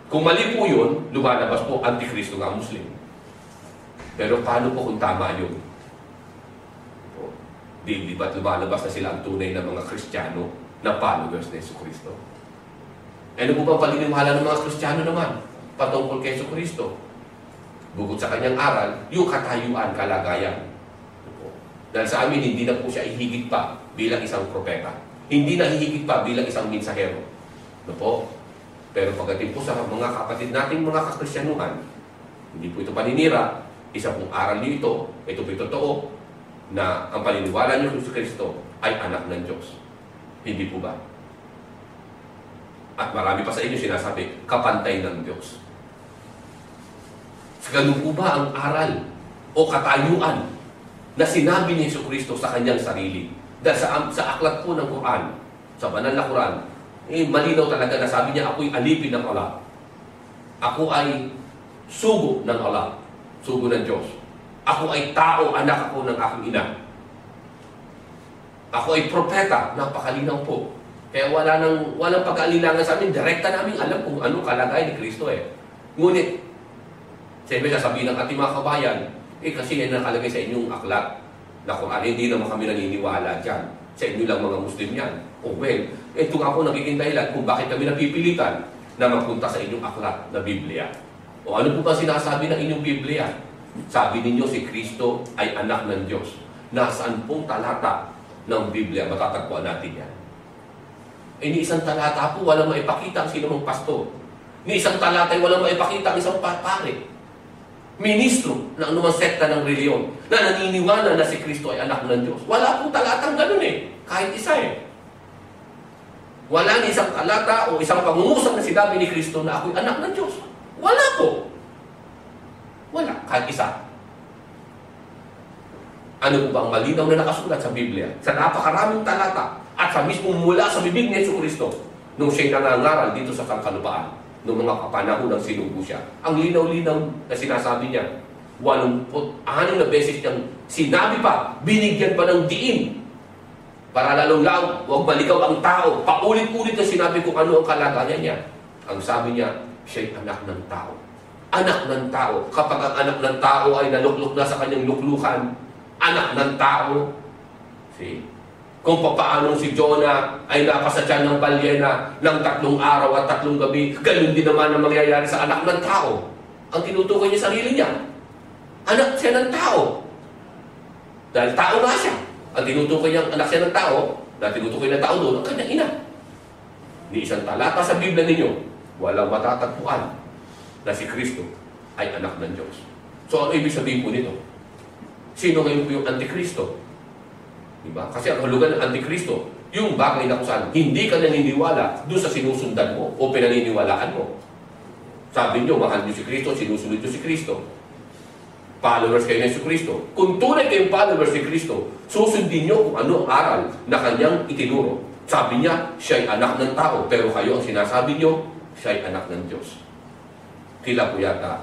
Kung mali po yun, lumalabas po Antikristo nga Muslim. Pero paano po kung tama yun? Di ba't lumalabas na sila ang tunay na mga Kristiyano na followers ni Jesucristo? Ano po ba paniniwala ng mga Kristiyano naman patungkol kay Jesucristo? Bukod sa kanyang aral, yung katayuan, kalagayan. Dahil sa amin, hindi na po siya ihigit pa bilang isang propeta. Hindi na ihigit pa bilang isang mensahero. No po? Pero pagdating po sa mga kapatid nating mga kakristyanuhan, hindi po ito paninira, isa pong aral niyo ito po totoo, na ang paniniwala niyo kay Kristo ay anak ng Diyos. Hindi po ba? At marami pa sa inyo sinasabi, kapantay ng Diyos. Ganun po ba ang aral o katayuan na sinabi ni Jesucristo sa kanyang sarili? Dahil sa aklat po ng Quran, sa banal na Quran, malinaw talaga na sabi niya, ako'y alipin ng Allah. Ako ay sugo ng Allah. Sugo ng Diyos. Ako ay tao, anak ako ng aking ina. Ako ay propeta, napakalinaw po. Kaya walang pag-aalilangan sa amin. Direkta namin alam kung anong kalagay ni Kristo eh. Ngunit, siyempre sasabihin ng ating mga kabayan, kasi yan nakalagay sa inyong aklat na Quran, hindi naman kami naniniwala dyan. Sa inyo lang mga Muslim yan. Oh well, ito nga po nagiging dahilan kung bakit kami napipilitan na magpunta sa inyong aklat na Biblia. O ano po ba sinasabi ng inyong Biblia? Sabi ninyo si Kristo ay anak ng Diyos. Nasaan pong talata ng Biblia matatagpuan natin yan? Ni isang talata po walang maipakita ang sinumang pastor. Ni isang talata ay walang maipakita ang isang pare. Ministro ng anumang sekta ng reliyon na naniniwala na si Kristo ay anak ng Diyos. Wala pong talatang ganun eh. Kahit isa eh. Wala ni isang talata o isang pangungusap na sinabi ni Kristo na ako'y anak ng Diyos. Wala po. Wala. Kahit isa. Ano po ba ang malinaw na nakasulat sa Biblia? Sa napakaraming talata at sa mismong mula sa bibig ni Jesucristo nung siya'y nangangaral dito sa sangkalupaan noong mga kapanahon ng sinugo siya. Ang linaw-linaw na sinasabi niya, 86 na beses niyang sinabi pa, binigyan pa ng diin para lalong-lalong huwag maligaw ang tao. Paulit-ulit na sinabi kung ano ang kalagayan niya. Ang sabi niya, siya'y anak ng tao. Anak ng tao. Kapag ang anak ng tao ay naluklok na sa kanyang luklukan, anak ng tao. See? Kung paano si Jonah ay napasadyan ng balyena ng 3 araw at 3 gabi, ganun din naman ang mangyayari sa anak ng tao. Ang tinutukoy niya sarili niya. Anak siya ng tao. Dahil tao nga siya. Ang tinutukoy niyang anak siya ng tao, na tinutukoy ng tao doon, ang kanyang ina. Ni isang talata sa Biblia ninyo, walang matatagpuan na si Kristo ay anak ng Diyos. So, ano ibig sabihin po nito? Sino ngayon po yung Antikristo? Diba? Kasi ang hulugan ng Antikristo, yung bagay na kung saan hindi ka naniniwala doon sa sinusundan mo o pinaniniwalaan mo. Sabi nyo, mahal nyo si Kristo, sinusunod nyo si Kristo. Followers kayo ng Kristo. Kung tunay kayong followers ni Kristo, susundin nyo kung ano ang aral na kanyang itinuro. Sabi niya, siya'y anak ng tao, pero kayo ang sinasabi nyo, siya'y anak ng Diyos. Tila po yata,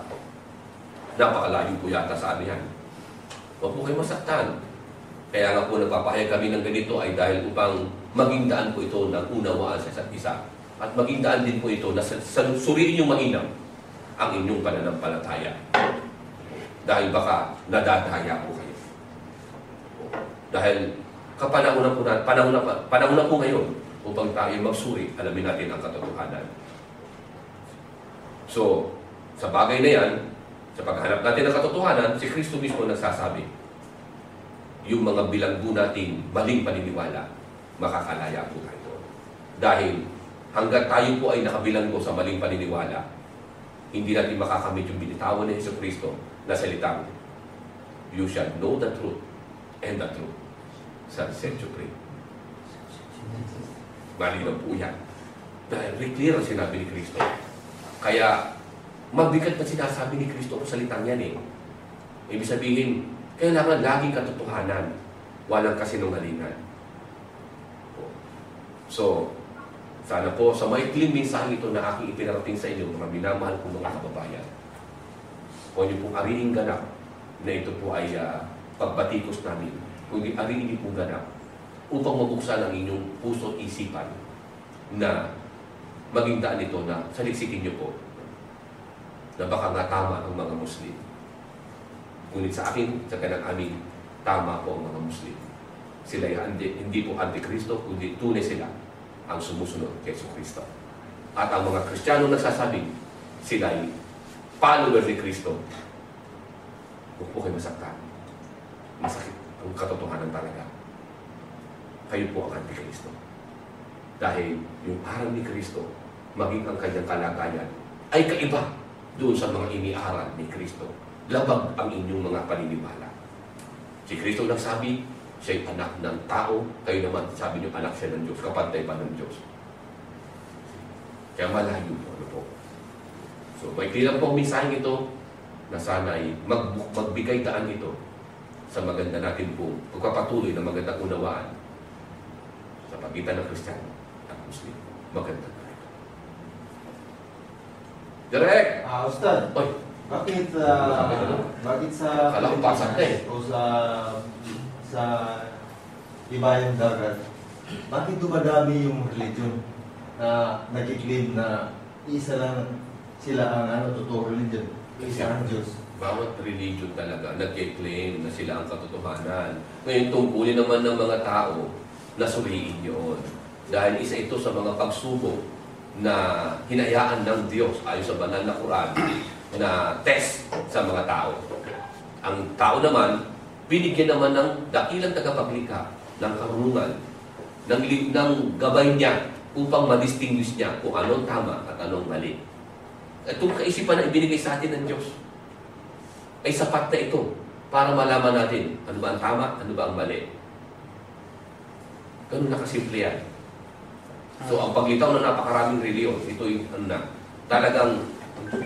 napakalayo po yata sa amin yan. Huwag po kayo masaktan. Kaya nga po nagpapahayag kami ng ganito ay dahil upang maging daan po ito ng unawaan sa isa't isa. At maging daan din po ito na suriin yung mainam ang inyong pananampalataya. Dahil baka nadadaya po kayo. Dahil panahon na po ngayon upang tayo magsuri, alamin natin ang katotohanan. So, sa bagay na yan, sa paghanap natin ng katotohanan, si Kristo mismo nagsasabi, yung mga bilanggo nating maling paniniwala, makakalaya po tayo. Dahil hanggat tayo po ay nakabilanggo sa maling paniniwala, hindi natin makakamit yung binitawan ni Jesucristo na salitang, you shall know the truth, and the truth shall set you free. Malinaw po yan. Dahil clear ang sinabi ni Kristo. Kaya, mabigat na sinasabi ni Kristo ang salitang yan eh. Ibig sabihin, kailangan laging katotohanan, walang kasinungalingan. So, sana po sa maikling mensahe ito na aking ipinarating sa inyo, mga minamahal kong mga kababayan, huwag niyo pong ariing ganap na ito po ay pagbatikos namin. Kundi ariing niyo pong ganap upang mabuksan ang inyong puso at isipan na maging daan ito na saliksikin niyo po na baka nga tama ang mga Muslim. Ngunit sa akin, sa kanang amin, tama po ang mga Muslim. Sila hindi po antikristo, kundi tunay sila ang sumusunod kay Kristo. At ang mga Kristiyano nagsasabi, sila ay follower ni Kristo. Huwag po kayo masaktan. Masakit ang katotohanan talaga. Kayo po ang antikristo. Dahil yung aral ni Kristo, maging ang kanyang kalagayan, ay kaiba doon sa mga iniaral ni Kristo. Labag ang inyong mga paniniwala. Si Kristo nagsabi, siya'y anak ng tao, kayo naman, sabi niyo, anak siya ng Diyos, kapantay pa ng Diyos. Kaya malayo po, ano po. So, may kilang pong mensaheng ito, na sana'y magbigay daan ito sa maganda natin po, pagpapatuloy na magandang unawaan sa pagitan ng Kristiyano at Muslim. Maganda na ito. Direk! Ustad, Oy! bakit sa Akala ko pasok na eh. o sa ibayang dagat, bakit dumadami yung religion na nag-claim na isa lang sila ang totoo religion, isa ang Diyos? Bawat religion talaga nag-claim na sila ang katotohanan. Ngayon, tungkulin naman ng mga tao na suriin yun. Dahil isa ito sa mga pagsubok na hinayaan ng Diyos ayon sa banal na Quran na test sa mga tao. Ang tao naman, binigyan naman ng dakilang tagapaglikha ng karunungan, ng gabay niya upang ma-distinguish niya kung anong tama at anong mali. Itong kaisipan na ibinigay sa atin ng Diyos ay sapat na ito para malaman natin ano ba ang tama, ano ba ang mali. Ganun na kasimple yan. So, ang paglitaw ng napakaraming reliyon, ito yung talagang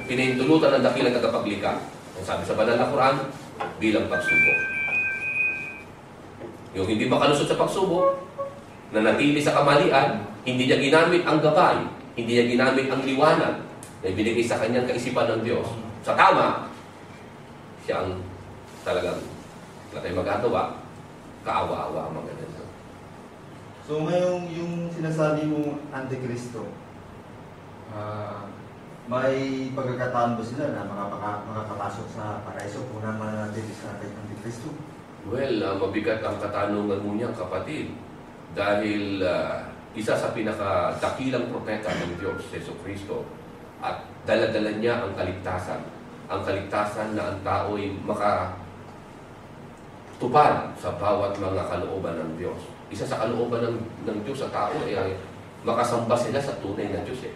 pinahintulutan ng dakilang tagapaglikha. Ang sabi sa banal na Quran, bilang pagsubok. Yung hindi makalusot sa pagsubok, na natili sa kamalian, hindi niya ginamit ang gabay, hindi niya ginamit ang liwanag na ibinigay sa kanyang kaisipan ng Diyos. Sa tama, siya ang talagang wala tayong magagawa, kaawa-awa ang mga ganito. So ngayong yung sinasabi mong Antikristo, may pagkakataon ba sila na makakapasok sa paraiso kung naman natin sa Antikristo? Well, mabigat ang katanungan mo niya, kapatid. Dahil isa sa pinakadakilang propeta ng Diyos, Jesucristo, at dala-dala niya ang kaligtasan. Ang kaligtasan na ang tao ay makatupad sa bawat mga kalooban ng Diyos. Isa sa kalooban ng Diyos sa tao ay makasamba sila sa tunay na Diyos.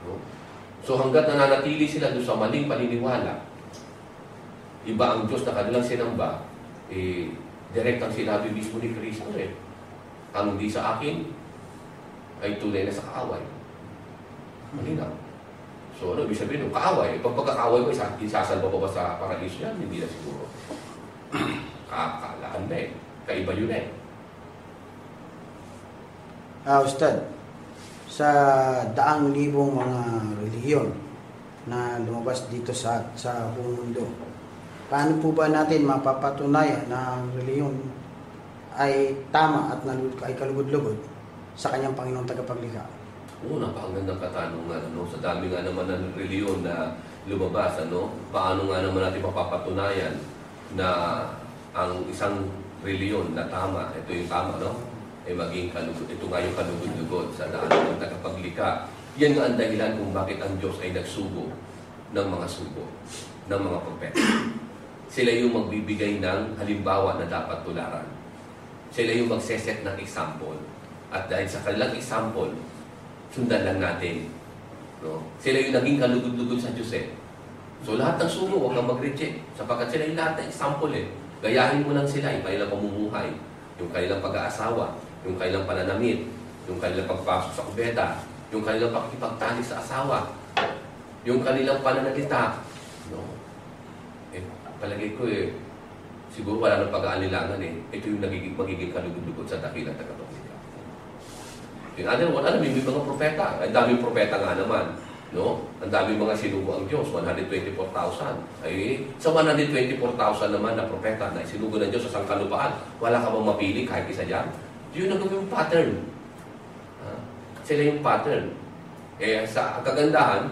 No? So hanggat nananatili sila doon sa maling paniniwala, iba ang Diyos na kanilang sinamba, direct ang sinabi mismo ni Kristo ang hindi sa akin ay tunay na sa kaaway. Malinaw. So ano ibig sabihin ng kaaway? Pag pagkakaaway ko, isasalba pa ba sa paraiso yan? Hindi na siguro. Kakalaan na Kaiba yun Ustad, sa daang libong mga relihiyon na lumabas dito sa buong mundo, paano po ba natin mapapatunayan na ang relihiyon ay tama at ay kalugod-lugod sa kanyang Panginoong tagapaglikha? Oo, napakagandang katanungan. Sa dami nga naman ng relihiyon na lumabas, paano nga naman natin mapapatunayan na ang isang relihiyon na tama, ito yung tama, ay maging kalugod. Ito nga yung kalugod-lugod sa daan ng tagapaglikha. Yan nga ang dahilan kung bakit ang Diyos ay nagsugo ng mga sugo, ng mga propeta. Sila yung magbibigay ng halimbawa na dapat tularan. Sila yung magseset ng example. At dahil sa kanilang example, sundan lang natin. Sila yung naging kalugod-lugod sa Diyos So lahat ng sugo, huwag kang mag-reject. Sapagkat sila yung lahat ng example Gayahin mo lang sila, yung kanilang pamumuhay, yung kanilang pag-aasawa, yung kanilang pananamit, yung kanilang pagpasok sa kubeta, yung kanilang pakikipagtalik sa asawa, yung kanilang pananalita. Palagay ko siguro wala ng pag-aalilangan Ito yung magiging kalugod-lugod sa dakilang tagapaglikha. In other words, may mga propeta. Ang daming propeta nga naman. Ang daming mga sinugo ang Diyos, 124,000. Sa 124,000 naman na propeta na sinugo ng Diyos sa sangkalupaan, wala ka bang mapili kahit isa dyan? Yun ang yung pattern. Sila yung pattern. Sa kagandahan,